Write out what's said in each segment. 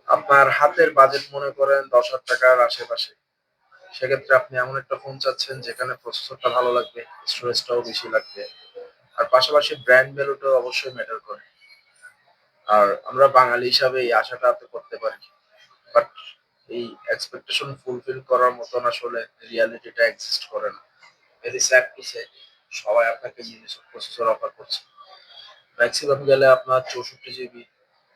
আপনার হাতের বাজেট মনে করেন ৳১০,০০০ র আশেপাশে। সেক্ষেত্রে আপনি এমন একটা ফোন চাচ্ছেন যেখানে প্রসেসরটা ভালো লাগবে, স্টোরেজটাও বেশি লাগবে। আর পাশাপাশি ব্র্যান্ড ভ্যালুটাও অবশ্যই ম্যাটার করে। আর আমরা বাঙালি হিসাবে এই আশাটা তো করতে পারি। বাট এই এক্সপেকটেশন ফুলফিল করার মতন আসলে রিয়ালিটিটা এক্সিস্ট করে না। ভেরি স্যাড টু সে সবাই আপনাকে মিনি প্রসেসর অফার করছে। মেক্সিমাম গেলে আপনার 64 জিবি,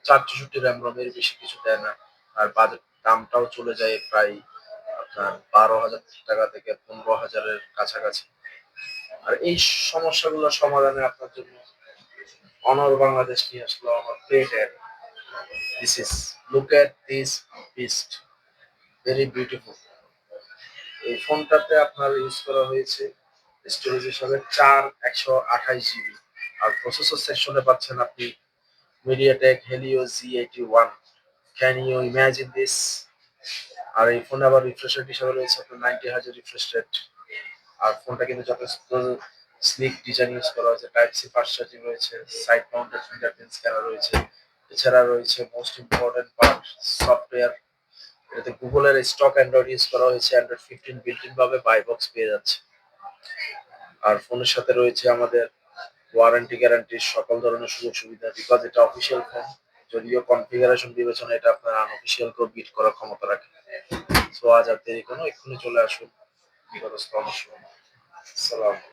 464 র‍্যাম রম এর বেশি কিছু দেয় না। আর বাজেট দামটাও চলে যায় প্রায় আপনার ৳১২,০০০ থেকে ৳১৫,০০০ এর কাছাকাছি। আর এই সমস্যাগুলো সমাধানে আপনার জন্য অনর বাংলাদেশ নিয়ে আসলো আমার great ad. This is look at this beast, very beautiful. এই ফোনটাতে আপনার ইউজ করা হয়েছে স্টোরেজ হিসাবে ৪ 128 জিবি। আর প্রসেসর সেকশনে পাচ্ছেন আপনি MediaTek Helio Z81। Can you imagine this? আর এই ফোনে আবার রিফ্রেশ রেট হিসাবে রয়েছে আপনার 90 হার্জ রিফ্রেশ রেট। আর ফোনটা কিন্তু যথেষ্ট স্লিক ডিজাইন ইউজ করা হয়েছে। টাইপ সি ফাস্ট চার্জিং রয়েছে, সাইড মাউন্টেড ফিঙ্গারপ্রিন্ট স্ক্যানার রয়েছে। এছাড়া রয়েছে মোস্ট ইম্পোর্টেন্ট পার্ট সফটওয়্যার। এটাতে গুগলের স্টক অ্যান্ড্রয়েড ইউজ করা হয়েছে। অ্যান্ড্রয়েড 15 বিল্ট ইন ভাবে বাই বক্স পেয়ে যাচ্ছে। আর ফোনের সাথে রয়েছে আমাদের ওয়ারেন্টি গ্যারান্টির সকল ধরনের সুযোগ সুবিধা। বিকজ এটা অফিসিয়াল ফোন। যদিও কনফিগারেশন বিবেচনায় এটা আপনার আনঅফিসিয়াল কেও বিট করার ক্ষমতা রাখে। সো আজ আর দেরি কোনো এক্ষুনি চলে আসুন নিকটস্থ আমার শোরুমে। আসসালামু